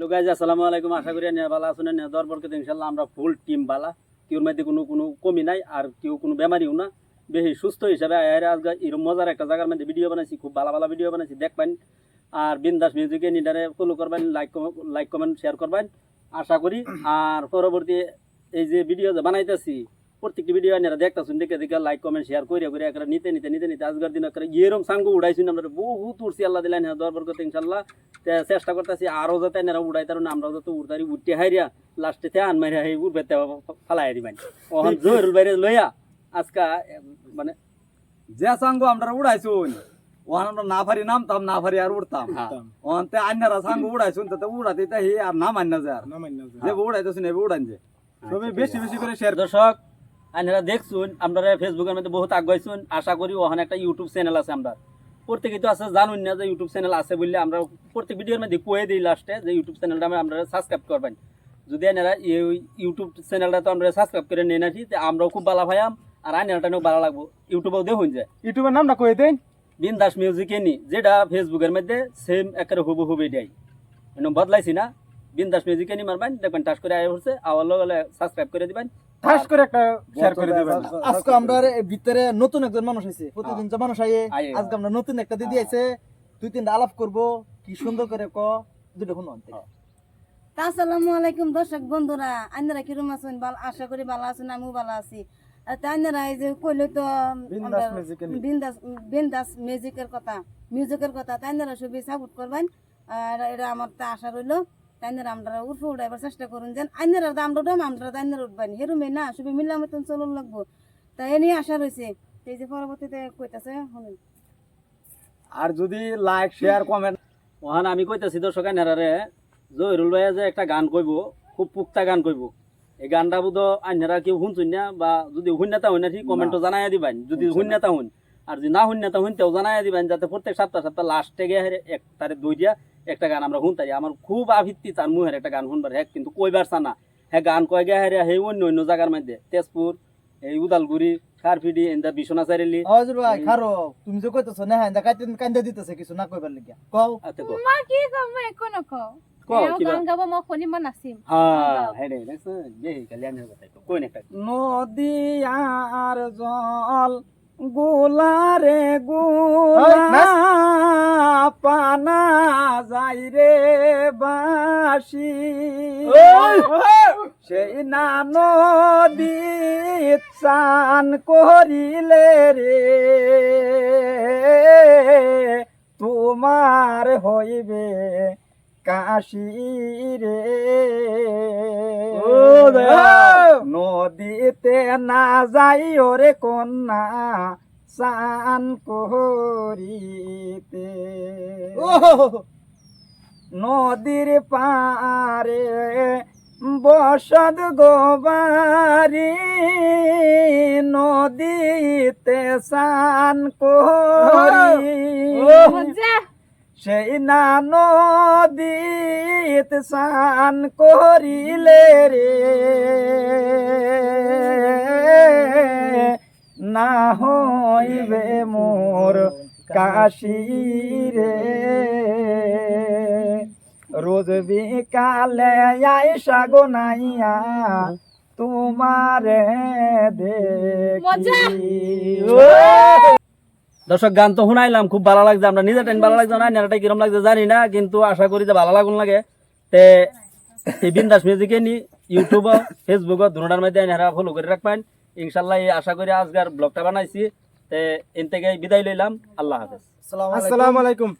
Hello guys, আসসালামু আলাইকুম। আশা করি ভালো আছেন। দরবরকে ইনশাল্লাহ আমরা ফুল টিম বালা, কেউর মধ্যে কোনো কমি নাই, আর কেউ কোনো বেমারিও না, বেশি সুস্থ হিসাবে আজকে এরকম মজার একটা জায়গার মধ্যে ভিডিও বানাইছি, খুব ভালো ভালো ভিডিও বানাইছি, দেখবেন। আর বিন্দাস মিউজিকে নিডারে ফলো করবেন, লাইক কমেন্ট শেয়ার করবেন আশা করি। আর পরবর্তী এই যে ভিডিও যে বানাইতেছি, প্রত্যেকটি ভিডিও আপনারা দেখতেছেন, দেখে দেখে লাইক কমেন্ট শেয়ার করে করে একটা নিতে নিতে নিতে নিতে আজকের দিন একটা এরকম সাঙ্গ উড়াইছি আমরা, বহুত উঠছি আল্লাহ দিলেন দরবার করতে ইনশাল্লাহ। চেষ্টা করতেছি আরও যাতে এনারা উড়াই, তার আমরাও যাতে উড়তারি, উঠতে হাইরিয়া লাস্টে আন মারিয়া এই উঠবে ফালাই দিবেন। ওখান জহিরুল বাইরে লইয়া আজকা মানে যে সাঙ্গ আমরা উড়াইছুন ওখান আমরা না পারি নামতাম, না পারি আর উড়তাম। ওখানতে আন্যারা সাঙ্গ উড়াইছুন তাতে উড়াতে তাই আর নাম আন্না যায়, যে উড়াইতেছেন এবার উড়ান যে তবে বেশি বেশি করে শেয়ার। দর্শক আপনারা দেখছুন, আপনারা ফেসবুকের মধ্যে বহুত আগাইছুন, আশা করি ওখানে একটা ইউটিউব চ্যানেল আছে। আমরা প্রত্যেকেই তো আছে, জানুন না যে ইউটিউব চ্যানেল আছে বললে আমরা প্রত্যেক ভিডিওর মধ্যে কয়ে দিই লাস্টে যে ইউটিউব চ্যানেলটা আপনারা সাবস্ক্রাইব করবেন। যদি আপনারা এই ইউটিউব চ্যানেলটা তো আমরা সাবস্ক্রাইব করে নিয়ে আসি, আমরাও খুব ভালো ভাইয়াম, আর আইনাটাও ভালো লাগবো। ইউটিউবেও দেখুন যে ইউটিউবের নামটা কয়ে দেন, বিন্দাস মিউজিক এনি, যেটা ফেসবুকের মধ্যে সেম একেবারে হুবু হুবু দেয়, বদলাইছি না। বিন্দাস মিউজিক এনি মারবেন, দেখবেন টাচ করে আয় হচ্ছে, আওয়ার লগে সাবস্ক্রাইব করে দিবেন, ঠাস করে একটা শেয়ার করে দিবেন। আজকে আমরা ভিতরে নতুন একজন মানুষ হইছে, প্রতিদিন যে মানুষ আইয়ে আজকে আমরা নতুন একটা দিদি আইছে, দুই তিনটা আলাপ করব, কি সুন্দর করে ক দুটো ফোন আনতে। আসসালামু আলাইকুম দর্শক বন্ধুরা, আপনারা কিরকম আছেন? আশা করি ভালো আছেন, আমিও ভালো আছি। আপনারা এই যে কইলো তো বিন্দাস মিউজিকের কথা, আপনারা সবই সাপোর্ট করবেন। আর এটা আমার তো আশা রইলো, আপনারা আমরা উঠে উঠাইবার চেষ্টা করুন, যেন আপনারা আমরা উঠাম, আমরা আপনারা উঠবেন, হেরুমে না সবই মিল্লা মতন চলন লাগবো। তাই এ নিয়ে আশা রয়েছে। এই যে পরবর্তীতে কইতাছে শুনুন। আর যদি লাইক শেয়ার কমেন্ট ওখানে আমি কইতেছি দর্শক আইনারে, জহিরুল ভাইয়া যে একটা গান কইব, খুব পুক্তা গান কইব, এই গানটা বোধ আইনারা কেউ শুনছুন না, বা যদি শুননাতা হইন ঠিক কমেন্টও জানাই দিবেন, যদি শুননাতা হইন। আর যদি না শুননাতা হইন তেও জানাই দিবেন, যাতে প্রত্যেক সপ্তাহ লাস্টে গিয়ে এক তারিখ দইয়া একটা গান আমরা শুনতারি। আমার খুব আভিত্তি তার মুহের একটা গান শুনবার, হ্যাঁ কিন্তু কইবার চানা, হ্যাঁ গান কয় গে হ্যাঁ সেই অন্য অন্য জায়গার মধ্যে, তেজপুর, এই উদালগুড়ি, খারফিডি, এন্দা বিশ্বনাথ চারিলি। হজুর ভাই খারো, তুমি যে কইতেছো না হ্যাঁ কান্দা দিতেছে কিছু না কইবার লাগিয়া কও। আতে কও মা কি কম একো নকও গান গাব মই শুনিব নাচিম। হ্যাঁ হে রে দেখছ যে কল্যাণ হবে তাই কই না একটা নদী আর জল গোলারে গোলা পানা যাই রে বাসি, সেই না নদী চান করিলে রে তোমার হইবে কাশি রে। নদীতে না যাই ওরে কন্যা চান করিতে, নদীর পারে বসদ গোবারি, নদীতে চান করি, সেই না নদীতে স্নান করিলে রে না হইবে মোর কাশি রে। রোজ বিকালে আইসা গো নাইয়া তোমারে দেখি। দর্শক গান তো শুনাইলাম, খুব ভালো লাগছে, আমরা নিজে টাইম ভালো লাগছে না, নেড়াটা কিরম লাগছে জানি না, কিন্তু আশা করি যে ভালো লাগুন লাগে। তে এই বিন্দাস মিউজিকে নি ইউটিউব ফেসবুক দুটার মধ্যে নেড়া ফলো করে রাখবেন ইনশাল্লাহ। আশা করি আজকের ব্লগটা বানাইছি, তে এন থেকে বিদায় লইলাম। আল্লাহ হাফেজ, আসসালামু আলাইকুম।